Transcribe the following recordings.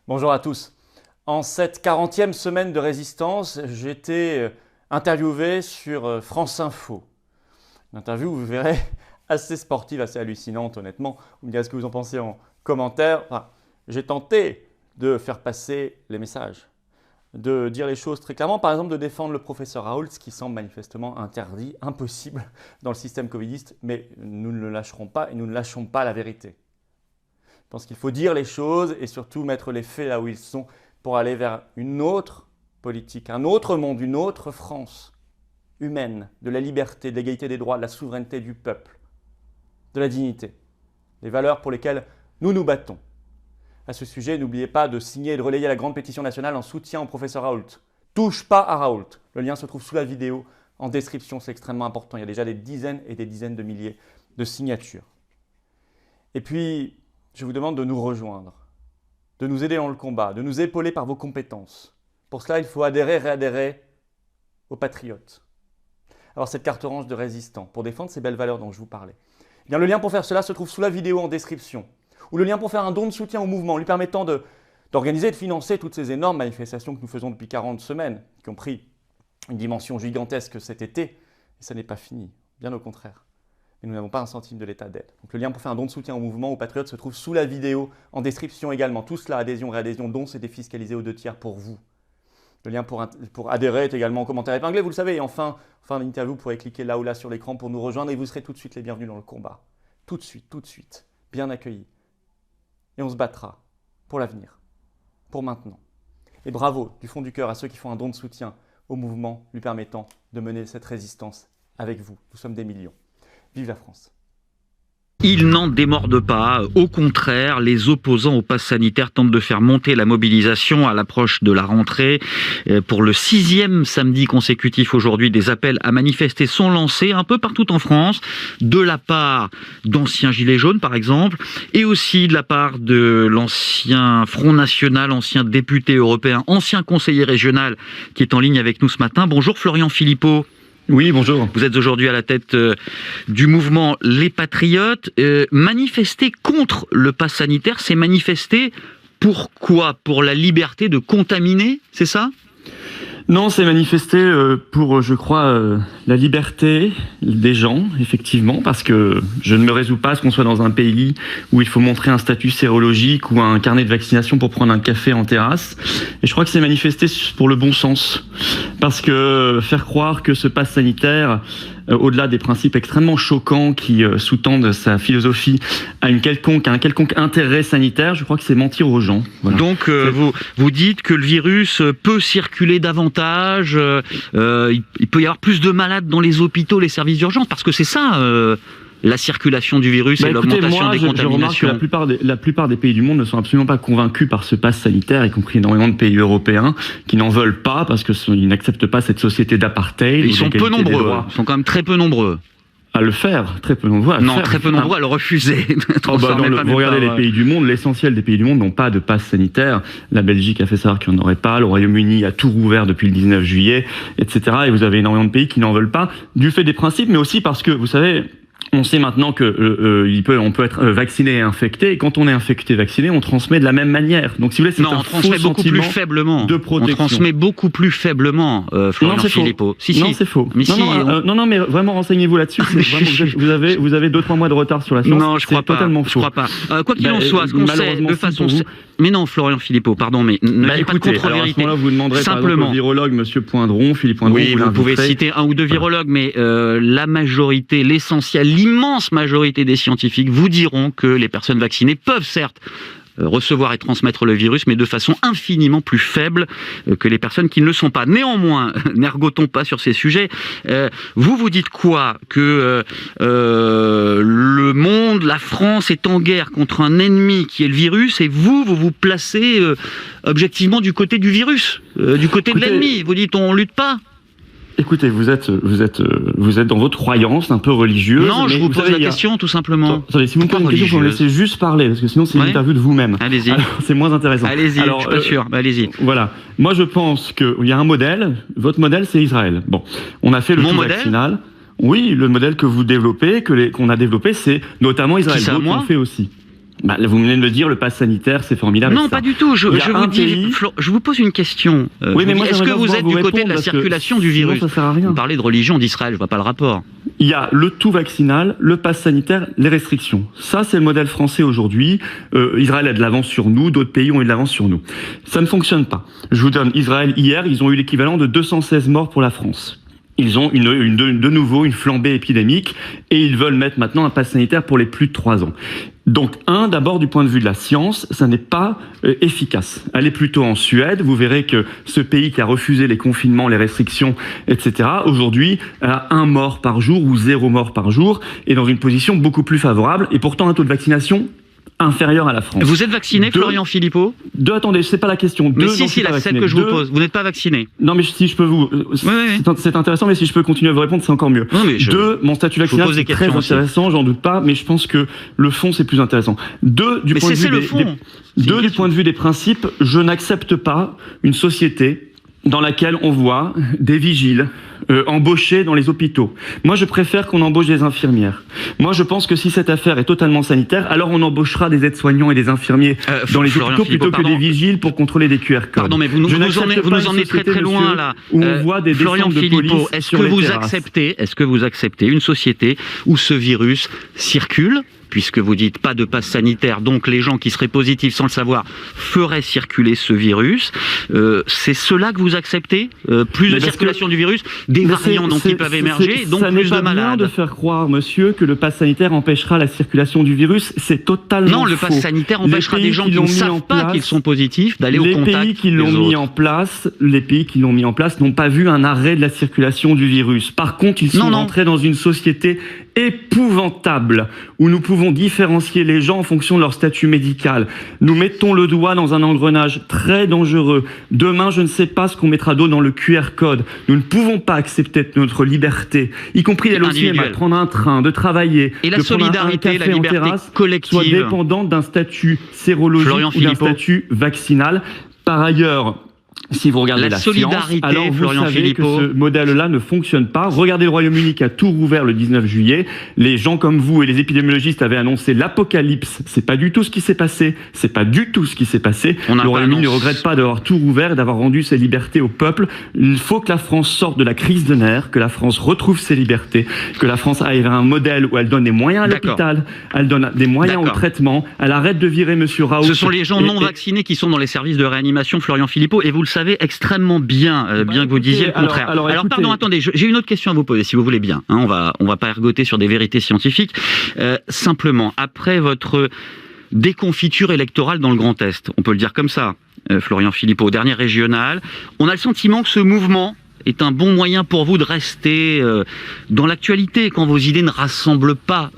Bonjour à tous. En cette 40e semaine de résistance, j'ai été interviewé sur France Info. Une interview, vous verrez, assez sportive, assez hallucinante honnêtement. Vous me direz ce que vous en pensez en commentaire. J'ai tenté de faire passer les messages, de dire les choses très clairement, par exemple de défendre le professeur Raoult, ce qui semble manifestement interdit, impossible dans le système covidiste, mais nous ne le lâcherons pas et nous ne lâchons pas la vérité. Je pense qu'il faut dire les choses et surtout mettre les faits là où ils sont pour aller vers une autre politique, un autre monde, une autre France humaine, de la liberté, de l'égalité des droits, de la souveraineté du peuple, de la dignité, les valeurs pour lesquelles nous nous battons. À ce sujet, n'oubliez pas de signer et de relayer la grande pétition nationale en soutien au professeur Raoult. Touche pas à Raoult. Le lien se trouve sous la vidéo, en description, c'est extrêmement important. Il y a déjà des dizaines et des dizaines de milliers de signatures. Et puis, je vous demande de nous rejoindre, de nous aider dans le combat, de nous épauler par vos compétences. Pour cela, il faut adhérer, réadhérer aux patriotes. Alors cette carte orange de résistant, pour défendre ces belles valeurs dont je vous parlais. Eh bien, le lien pour faire cela se trouve sous la vidéo en description, ou le lien pour faire un don de soutien au mouvement, lui permettant d'organiser et de financer toutes ces énormes manifestations que nous faisons depuis 40 semaines, qui ont pris une dimension gigantesque cet été, et ça n'est pas fini, bien au contraire. Et nous n'avons pas un centime de l'état d'aide. Donc le lien pour faire un don de soutien au mouvement, aux patriotes, se trouve sous la vidéo, en description également. Tout cela, adhésion, réadhésion, don, c'est défiscalisé aux 2/3 pour vous. Le lien pour adhérer est également en commentaire épinglé, vous le savez. Et enfin, fin de l'interview, vous pourrez cliquer là ou là sur l'écran pour nous rejoindre et vous serez tout de suite les bienvenus dans le combat. Tout de suite, bien accueillis. Et on se battra pour l'avenir, pour maintenant. Et bravo, du fond du cœur, à ceux qui font un don de soutien au mouvement lui permettant de mener cette résistance avec vous. Nous sommes des millions. Vive la France! Il n'en démorde pas. Au contraire, les opposants au pass sanitaire tentent de faire monter la mobilisation à l'approche de la rentrée. Pour le 6e samedi consécutif aujourd'hui, des appels à manifester sont lancés un peu partout en France, de la part d'anciens gilets jaunes par exemple, et aussi de la part de l'ancien Front National, ancien député européen, ancien conseiller régional qui est en ligne avec nous ce matin. Bonjour Florian Philippot. Oui, bonjour. Vous êtes aujourd'hui à la tête du mouvement Les Patriotes. Manifester contre le pass sanitaire, c'est manifester pour quoi? Pour la liberté de contaminer, c'est ça? Non, c'est manifester pour, je crois, la liberté des gens, effectivement, parce que je ne me résous pas à ce qu'on soit dans un pays où il faut montrer un statut sérologique ou un carnet de vaccination pour prendre un café en terrasse. Et je crois que c'est manifester pour le bon sens. Parce que faire croire que ce pass sanitaire, au-delà des principes extrêmement choquants qui sous-tendent sa philosophie, à un quelconque intérêt sanitaire, je crois que c'est mentir aux gens. Voilà. Donc vous dites que le virus peut circuler davantage, il peut y avoir plus de malades dans les hôpitaux, les services d'urgence, parce que c'est ça la circulation du virus et l'augmentation des contaminations. Je remarque que la plupart des pays du monde ne sont absolument pas convaincus par ce pass sanitaire, y compris énormément de pays européens qui n'en veulent pas parce qu'ils n'acceptent pas cette société d'apartheid. Ils sont peu nombreux, ils sont quand même très peu nombreux. À le faire, très peu nombreux. Très peu nombreux à le refuser. Vous regardez les pays du monde, l'essentiel des pays du monde n'ont pas de passe sanitaire. La Belgique a fait savoir qu'il n'y en aurait pas, le Royaume-Uni a tout rouvert depuis le 19 juillet, etc. Et vous avez énormément de pays qui n'en veulent pas, du fait des principes, mais aussi parce que, vous savez, on sait maintenant que on peut être vacciné et infecté, et quand on est infecté, vacciné, on transmet de la même manière. Donc, si vous voulez, c'est un faux sentiment de protection. On transmet beaucoup plus faiblement, Florian Philippot. Non, c'est faux. Mais non, mais vraiment, renseignez-vous là-dessus. Vous avez 2-3 mois de retard sur la science. Non, je crois pas. Totalement faux. Je crois pas. Quoi qu'il en soit, ce qu'on sait de façon... Mais non, Florian Philippot, pardon, mais ne dites pas de contre-vérité. Alors à ce moment-là, vous demanderez par exemple au virologue, Monsieur Poindron, Philippe Poindron. Oui, vous pouvez citer un ou deux virologues, mais la majorité, l'essentiel, l'immense majorité des scientifiques vous diront que les personnes vaccinées peuvent certes recevoir et transmettre le virus, mais de façon infiniment plus faible que les personnes qui ne le sont pas. Néanmoins, n'ergotons pas sur ces sujets. Vous dites quoi? Que le monde, la France est en guerre contre un ennemi qui est le virus, et vous vous placez objectivement du côté du virus, du côté de l'ennemi. Vous dites on lutte pas. Écoutez, vous êtes dans votre croyance un peu religieuse. Non, je vous pose la question tout simplement. Attendez, si vous me posez une question, vous me laissez juste parler, parce que sinon c'est une interview de vous-même. Allez-y. C'est moins intéressant. Allez-y, je suis pas sûr. Allez-y. Voilà. Moi, je pense qu'il y a un modèle. Votre modèle, c'est Israël. Bon, on a fait le tour vaccinal. Oui, le modèle que vous développez, qu'on a développé, c'est notamment Israël. D'autres l'ont fait aussi. Vous venez de me dire, le pass sanitaire, c'est formidable. Non, pas du tout. Je vous pose une question. Oui, mais moi, est-ce que vous êtes du côté de la circulation du virus? Ça sert à rien. Vous parlez de religion d'Israël, je vois pas le rapport. Il y a le tout vaccinal, le pass sanitaire, les restrictions. Ça, c'est le modèle français aujourd'hui. Israël a de l'avance sur nous, d'autres pays ont eu de l'avance sur nous. Ça ne fonctionne pas. Je vous donne Israël, hier, ils ont eu l'équivalent de 216 morts pour la France. Ils ont de nouveau une flambée épidémique et ils veulent mettre maintenant un pass sanitaire pour les plus de 3 ans. Donc, d'abord du point de vue de la science, ça n'est pas efficace. Allez plutôt en Suède, vous verrez que ce pays qui a refusé les confinements, les restrictions, etc., aujourd'hui a 1 mort par jour ou 0 mort par jour, et dans une position beaucoup plus favorable, et pourtant un taux de vaccination inférieur à la France. Vous êtes vacciné, Florian Philippot? Attendez, c'est pas la question. Mais si, c'est celle que je vous pose. Vous n'êtes pas vacciné. Non, mais si je peux vous... C'est intéressant, mais si je peux continuer à vous répondre, c'est encore mieux. Non, mais mon statut vaccinal, c'est très intéressant, j'en doute pas, mais je pense que le fond, c'est plus intéressant. Du point de vue des principes, je n'accepte pas une société dans laquelle on voit des vigiles embauchés dans les hôpitaux. Moi, je préfère qu'on embauche des infirmières. Moi, je pense que si cette affaire est totalement sanitaire, alors on embauchera des aides-soignants et des infirmiers dans les hôpitaux plutôt que des vigiles pour contrôler des QR codes. Pardon, mais vous nous emmenez très loin là. Où on voit des Florian Philippot, est-ce que vous acceptez une société où ce virus circule? Puisque vous dites pas de passe sanitaire, donc les gens qui seraient positifs sans le savoir feraient circuler ce virus. C'est cela que vous acceptez? Plus de circulation du virus, des variants dont ils peuvent émerger, donc plus de malades. Ça n'est pas bien de faire croire, monsieur, que le pass sanitaire empêchera la circulation du virus. C'est totalement faux. Non, le pass sanitaire empêchera des gens qui ne savent pas qu'ils sont positifs d'aller au contact des autres. Les pays qui l'ont mis en place n'ont pas vu un arrêt de la circulation du virus. Par contre, ils sont rentrés dans une société épouvantable où nous pouvons différencier les gens en fonction de leur statut médical. Nous mettons le doigt dans un engrenage très dangereux. Demain, je ne sais pas ce qu'on mettra d'autre dans le QR code. Nous ne pouvons pas accepter notre liberté, y compris d'aller au cinéma, de prendre un train, de travailler, et la de solidarité, prendre un café la liberté en terrasse, collective, soit dépendante d'un statut sérologique ou d'un statut vaccinal. Par ailleurs, si vous regardez la science, alors vous savez que ce modèle-là ne fonctionne pas. Regardez le Royaume-Uni qui a tout rouvert le 19 juillet. Les gens comme vous et les épidémiologistes avaient annoncé l'apocalypse. C'est pas du tout ce qui s'est passé. C'est pas du tout ce qui s'est passé. Le Royaume-Uni ne regrette pas d'avoir tout rouvert et d'avoir rendu ses libertés au peuple. Il faut que la France sorte de la crise de nerfs, que la France retrouve ses libertés, que la France aille vers un modèle où elle donne des moyens à l'hôpital, elle donne des moyens au traitement, elle arrête de virer Monsieur Raoult. Ce sont les gens non vaccinés qui sont dans les services de réanimation, Florian Philippot, et vous le savez extrêmement bien, bien que vous disiez le contraire. Alors pardon, attendez, j'ai une autre question à vous poser, si vous voulez bien. On va pas ergoter sur des vérités scientifiques. Simplement, après votre déconfiture électorale dans le Grand Est, on peut le dire comme ça, Florian Philippot, dernier régional, on a le sentiment que ce mouvement est un bon moyen pour vous de rester dans l'actualité quand vos idées ne rassemblent pas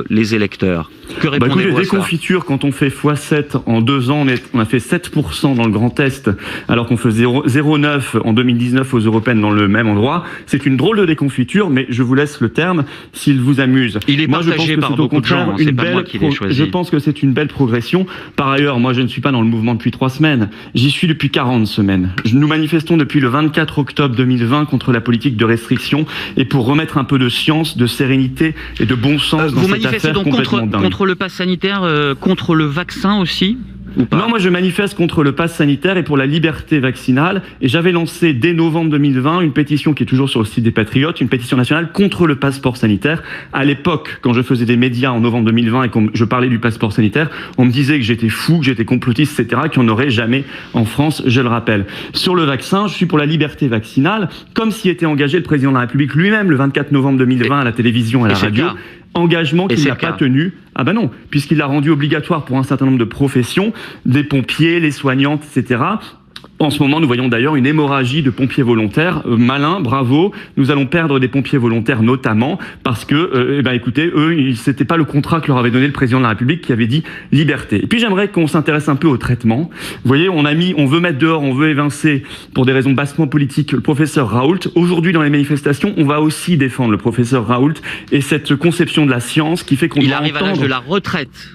les électeurs. Que répondez-vous à ça ? Déconfiture, quand on fait x7 en 2 ans, on a fait 7% dans le Grand Est, alors qu'on faisait 0,9 en 2019 aux Européennes dans le même endroit. C'est une drôle de déconfiture, mais je vous laisse le terme s'il vous amuse. Il est partagé par beaucoup de gens, c'est pas moi qui l'ai choisi. Je pense que c'est une belle progression. Par ailleurs, moi je ne suis pas dans le mouvement depuis 3 semaines, j'y suis depuis 40 semaines. Nous manifestons depuis le 24 octobre 2020 contre la politique de restriction et pour remettre un peu de science, de sérénité et de bon sens dans cette affaire complètement dingue. Contre le pass sanitaire, contre le vaccin aussi ? Non, moi je manifeste contre le pass sanitaire et pour la liberté vaccinale. Et j'avais lancé dès novembre 2020 une pétition qui est toujours sur le site des Patriotes, une pétition nationale contre le passeport sanitaire. À l'époque, quand je faisais des médias en novembre 2020 et que je parlais du passeport sanitaire, on me disait que j'étais fou, que j'étais complotiste, etc., qu'il n'y en aurait jamais en France, je le rappelle. Sur le vaccin, je suis pour la liberté vaccinale, comme s'y était engagé le président de la République lui-même le 24 novembre 2020 à la télévision, à la radio. Engagement qu'il n'a pas tenu. Ah ben non, puisqu'il l'a rendu obligatoire pour un certain nombre de professions, des pompiers, les soignantes, etc. En ce moment, nous voyons d'ailleurs une hémorragie de pompiers volontaires. Malin, bravo. Nous allons perdre des pompiers volontaires notamment parce que, écoutez, eux, c'était pas le contrat que leur avait donné le président de la République qui avait dit liberté. Et puis j'aimerais qu'on s'intéresse un peu au traitement. Vous voyez, on veut mettre dehors, on veut évincer pour des raisons bassement politiques le professeur Raoult. Aujourd'hui, dans les manifestations, on va aussi défendre le professeur Raoult et cette conception de la science qui fait qu'on doit arrive à l'âge de la retraite.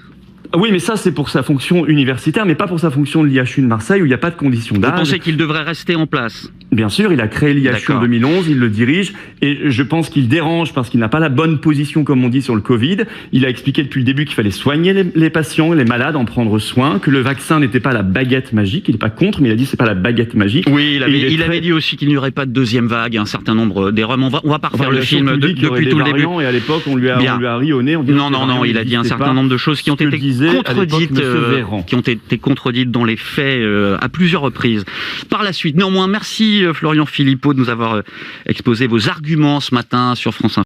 Oui, mais ça, c'est pour sa fonction universitaire, mais pas pour sa fonction de l'IHU de Marseille, où il n'y a pas de conditions d'âge. Vous pensez qu'il devrait rester en place ? Bien sûr, il a créé l'IHU en 2011, il le dirige, et je pense qu'il dérange parce qu'il n'a pas la bonne position, comme on dit, sur le Covid. Il a expliqué depuis le début qu'il fallait soigner les patients, les malades, en prendre soin, que le vaccin n'était pas la baguette magique. Il n'est pas contre, mais il a dit que c'est pas la baguette magique. Oui, il avait dit aussi qu'il n'y aurait pas de deuxième vague, un certain nombre d'erreurs. On va pas refaire le film depuis tout le début. Et à l'époque, on lui a ri au nez. Non, il a dit un certain nombre de choses qui ont été contredites dans les faits à plusieurs reprises. Par la suite, néanmoins, merci Florian Philippot de nous avoir exposé vos arguments ce matin sur France Info.